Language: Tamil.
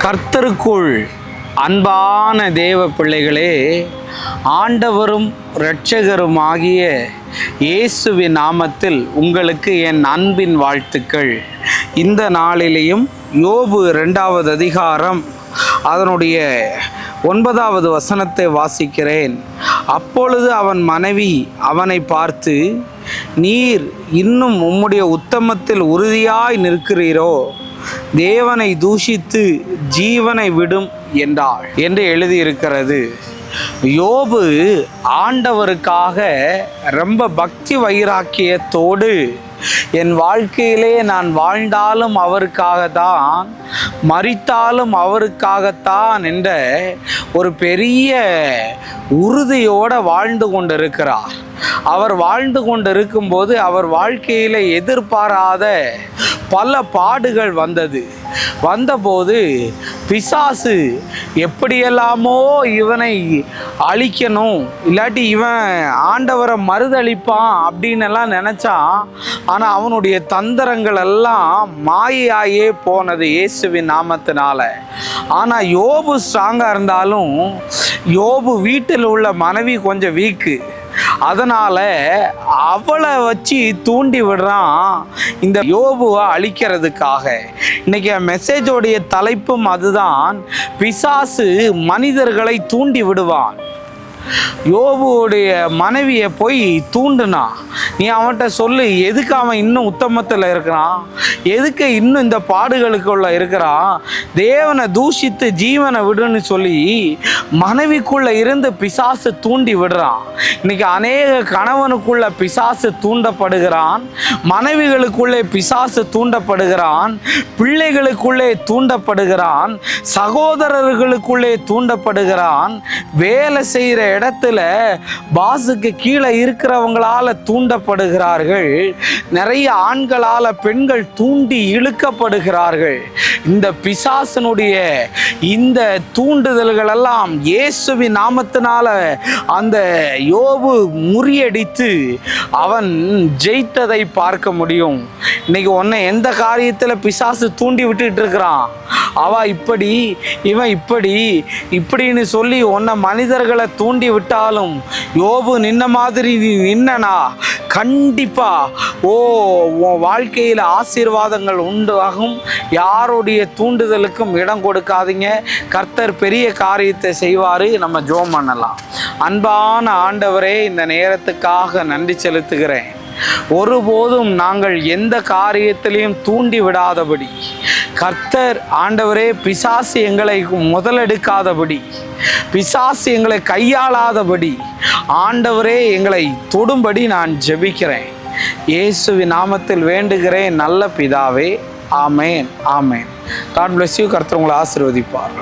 கர்த்தருக்குள் அன்பான தேவ பிள்ளைகளே, ஆண்டவரும் இரட்சகருமாகிய இயேசுவின் நாமத்தில் உங்களுக்கு என் அன்பின் வாழ்த்துக்கள். இந்த நாளிலேயும் யோபு 2வது அதிகாரம் அதனுடைய 9வது வசனத்தை வாசிக்கிறேன். அப்பொழுது அவன் மனைவி அவனை பார்த்து, நீர் இன்னும் உம்முடைய உத்தமத்தில் உறுதியாய் நிற்கிறீரோ, தேவனை தூஷித்து ஜீவனை விடும் என்றாள் என்று எழுதியிருக்கிறது. யோபு ஆண்டவருக்காக ரொம்ப பக்தி வைராக்கியத்தோடு, என் வாழ்க்கையிலே நான் வாழ்ந்தாலும் அவருக்காகத்தான், மரித்தாலும் அவருக்காகத்தான் என்ற ஒரு பெரிய உறுதியோடு வாழ்ந்து கொண்டிருக்கிறார். அவர் வாழ்ந்து கொண்டிருக்கும்போது அவர் வாழ்க்கையில் எதிர்பாராத பல பாடுகள் வந்தபோது பிசாசு எப்படியெல்லாமோ இவனை அழிக்கணும், இல்லாட்டி இவன் ஆண்டவரை மறுதளிப்பான் அப்படின்னு எல்லாம் நினச்சான். ஆனால் அவனுடைய தந்திரங்கள் எல்லாம் மாயையாயே போனது இயேசுவின் நாமத்தினால. ஆனால் யோபு ஸ்ட்ராங்காக இருந்தாலும் யோபு வீட்டில் உள்ள மனைவி கொஞ்சம் வீக்கு. அதனால் அவளை வச்சு தூண்டி விடுறான் இந்த யோபுவை அழிக்கிறதுக்காக. இன்னைக்கு மெசேஜோடைய தலைப்பும் அதுதான், பிசாசு மனிதர்களை தூண்டி விடுவான். யோபுடைய மனைவியை போய் தூண்டுனா, நீ அவன்கிட்ட சொல்லு, எதுக்கு அவன் இன்னும் உத்தமத்தில் இருக்கிறான், எதுக்கு இன்னும் இந்த பாடுகளுக்குள்ள இருக்கிறான், தேவனை தூஷித்து ஜீவனை விடுன்னு சொல்லி மனைவிக்குள்ளே இருந்து பிசாசு தூண்டி விடுறான். இன்னைக்கு அநேக கணவனுக்குள்ள பிசாசு தூண்டப்படுகிறான், மனைவிகளுக்குள்ளே பிசாசு தூண்டப்படுகிறான், பிள்ளைகளுக்குள்ளே தூண்டப்படுகிறான், சகோதரர்களுக்குள்ளே தூண்டப்படுகிறான், வேலை செய்கிற இடத்துல பாசுக்கு கீழே இருக்கிறவங்களால தூண்டப்படுகிறார்கள். நிறைய ஆண்களால் பெண்கள் தூண்டி இழுக்கப்படுகிறார்கள். இந்த பிசாசனுடைய இந்த தூண்டுதல்கள் எல்லாம் இயேசுவின் நாமத்தினால அந்த யோபு முறியடித்து அவன் ஜெயித்ததை பார்க்க முடியும். இன்னைக்கு உன்னை எந்த காரியத்தில் பிசாசு தூண்டி விட்டுட்டு இருக்கிறான், அவ இப்படி இவன் இப்படின்னு சொல்லி உன்னை மனிதர்களை தூண்டி விட்டாலும், யோபு நின்ன மாதிரி நீ நின்னா கண்டிப்பா உன் வாழ்க்கையில் ஆசீர்வாதங்கள் உண்டாகும். யாருடைய தூண்டுதலுக்கும் இடம் கொடுக்காதீங்க. கர்த்தர் பெரிய காரியத்தை செய்வார். நம்ம ஜெபம் பண்ணலாம். அன்பான ஆண்டவரே, இந்த நேரத்துக்காக நன்றி செலுத்துகிறேன். ஒருபோதும் நாங்கள் எந்த காரியத்திலையும் தூண்டி விடாதபடி, கர்த்தர் ஆண்டவரே, பிசாசு எங்களை முதலெடுக்காதபடி, பிசாசு எங்களை கையாளாதபடி ஆண்டவரே எங்களை தொடும்படி நான் ஜெபிக்கிறேன். இயேசுவின் நாமத்தில் வேண்டுகிறேன் நல்ல பிதாவே. ஆமேன், ஆமேன். God bless you. கர்த்தர் உங்களை ஆசீர்வதிப்பார்.